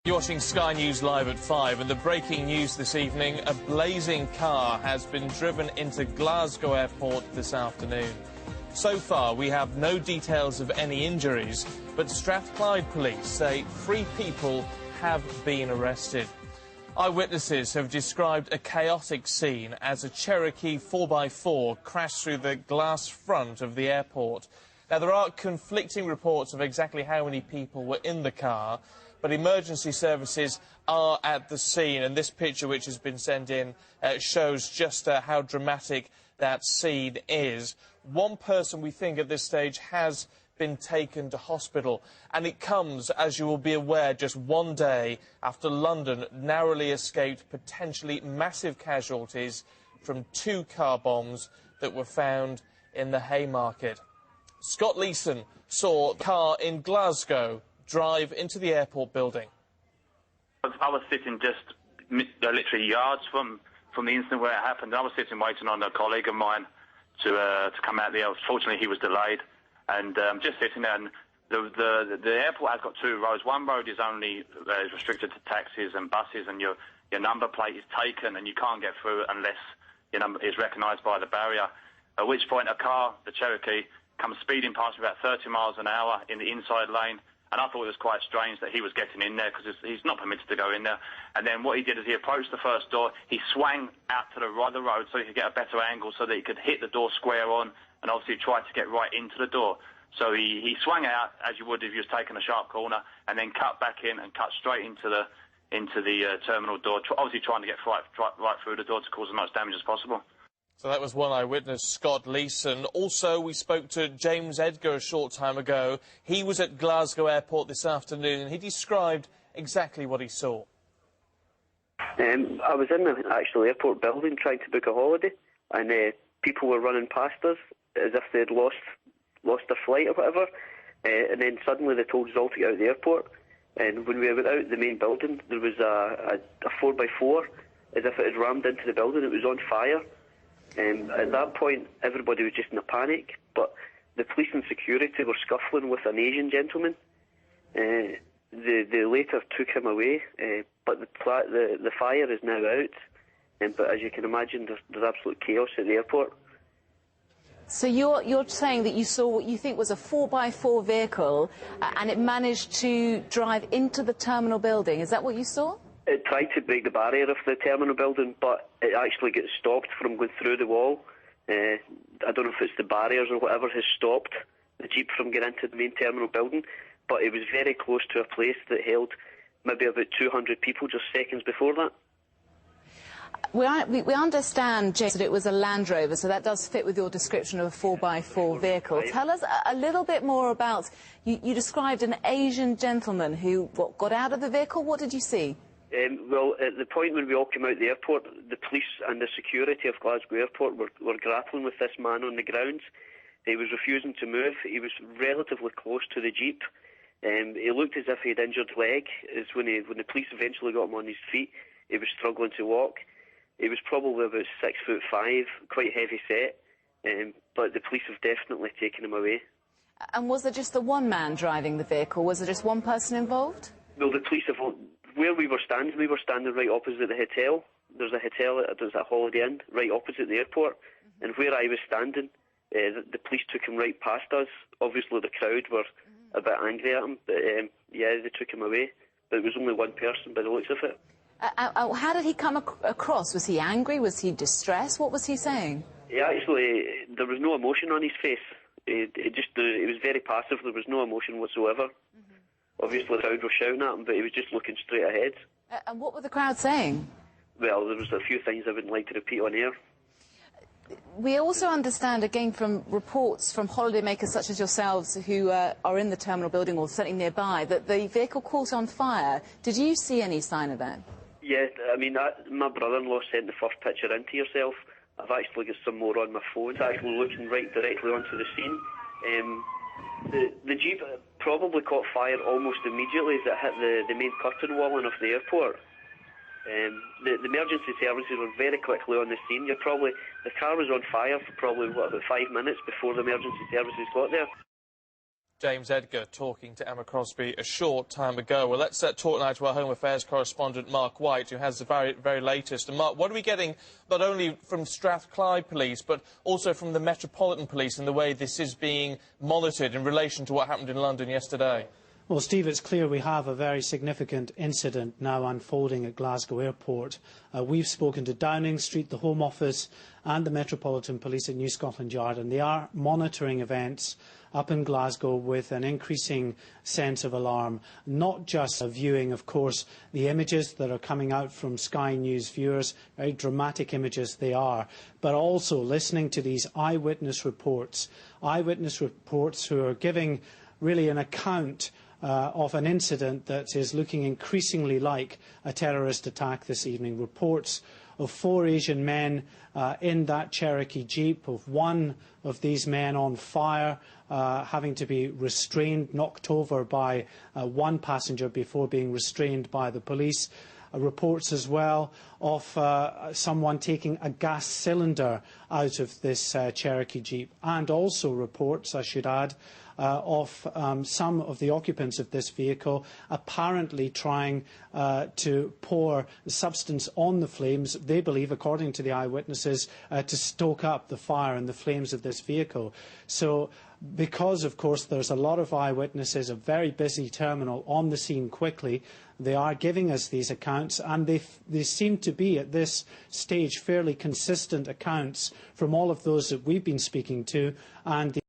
You're watching Sky News Live at 5, and the breaking news this evening: a blazing car has been driven into Glasgow Airport this afternoon. So far, we have no details of any injuries, but Strathclyde police say 3 people have been arrested. Eyewitnesses have described a chaotic scene as a Cherokee 4x4 crashed through the glass front of the airport. Now, there are conflicting reports of exactly how many people were in the car, but emergency services are at the scene, and this picture which has been sent in shows just how dramatic that scene is. One person, we think at this stage, has been taken to hospital, and it comes, as you will be aware, just one day after London narrowly escaped potentially massive casualties from 2 car bombs that were found in the Haymarket. Scott Leeson saw the car in Glasgow drive into the airport building. I was sitting just literally yards from the incident where it happened. I was sitting waiting on a colleague of mine to come out there. Fortunately, he was delayed, and just sitting there. And the airport has got 2 roads. One road is only restricted to taxis and buses, and your number plate is taken, and you can't get through unless your number is recognised by the barrier. At which point, a car, the Cherokee, comes speeding past me about 30 miles an hour in the inside lane. And I thought it was quite strange that he was getting in there, because he's not permitted to go in there. And then what he did is he approached the first door, he swung out to the right of the road so he could get a better angle so that he could hit the door square on, and obviously tried to get right into the door. So he swung out, as you would if you was taking a sharp corner, and then cut back in and cut straight into the terminal door, obviously trying to get right through the door to cause as much damage as possible. So that was one eyewitness, Scott Leeson. Also, we spoke to James Edgar a short time ago. He was at Glasgow Airport this afternoon, and he described exactly what he saw. I was in the actual airport building trying to book a holiday, and people were running past us as if they'd lost their flight or whatever, and then suddenly they told us all to get out of the airport. And when we went out the main building, there was a 4x4, as if it had rammed into the building. It was on fire. At that point, everybody was just in a panic, but the police and security were scuffling with an Asian gentleman. They later took him away, but the fire is now out. But as you can imagine, there's absolute chaos at the airport. So you're saying that you saw what you think was a 4x4 vehicle, and it managed to drive into the terminal building. Is that what you saw? It tried to break the barrier of the terminal building, but it actually gets stopped from going through the wall. I don't know if it's the barriers or whatever has stopped the Jeep from getting into the main terminal building, but it was very close to a place that held maybe about 200 people just seconds before that. We understand, James, that it was a Land Rover, so that does fit with your description of a 4x4 vehicle. Tell us a little bit more about, you described an Asian gentleman who got out of the vehicle. What did you see? Well, at the point when we all came out of the airport, the police and the security of Glasgow Airport were grappling with this man on the grounds. He was refusing to move. He was relatively close to the Jeep. He looked as if he had injured leg. When the police eventually got him on his feet, he was struggling to walk. He was probably about 6'5", quite heavy set, but the police have definitely taken him away. And was there just the one man driving the vehicle? Was there just one person involved? Well, the police have... Where we were standing right opposite the hotel. There's a hotel, there's a Holiday Inn right opposite the airport. And where I was standing, the police took him right past us. Obviously, the crowd were a bit angry at him, but yeah, they took him away. But it was only one person by the looks of it. How did he come across? Was he angry? Was he distressed? What was he saying? There was no emotion on his face. It was very passive. There was no emotion whatsoever. Obviously, the crowd were shouting at him, but he was just looking straight ahead. And what were the crowd saying? Well, there was a few things I wouldn't like to repeat on air. We also understand, again, from reports from holidaymakers such as yourselves who are in the terminal building or certainly nearby, that the vehicle caught on fire. Did you see any sign of that? Yeah, I mean, my brother-in-law sent the first picture into yourself. I've actually got some more on my phone. It's actually looking right directly onto the scene. The Jeep probably caught fire almost immediately as it hit the main curtain walling of the airport. The emergency services were very quickly on the scene. The car was on fire for probably, about 5 minutes before the emergency services got there. James Edgar talking to Emma Crosby a short time ago. Well, let's talk now to our Home Affairs correspondent, Mark White, who has the very latest. And, Mark, what are we getting not only from Strathclyde Police, but also from the Metropolitan Police in the way this is being monitored in relation to what happened in London yesterday? Well, Steve, it's clear we have a very significant incident now unfolding at Glasgow Airport. We've spoken to Downing Street, the Home Office and the Metropolitan Police at New Scotland Yard, and they are monitoring events up in Glasgow with an increasing sense of alarm, not just viewing, of course, the images that are coming out from Sky News viewers, very dramatic images they are, but also listening to these eyewitness reports who are giving really an account of an incident that is looking increasingly like a terrorist attack this evening. Reports of 4 Asian men in that Cherokee Jeep, of one of these men on fire, having to be restrained, knocked over by one passenger before being restrained by the police. Reports as well of someone taking a gas cylinder out of this Cherokee Jeep, and also reports, I should add, of some of the occupants of this vehicle apparently trying to pour substance on the flames, they believe, according to the eyewitnesses, to stoke up the fire and the flames of this vehicle. So, because, of course, there's a lot of eyewitnesses, a very busy terminal on the scene quickly, they are giving us these accounts, and they seem to be, at this stage, fairly consistent accounts from all of those that we've been speaking to, and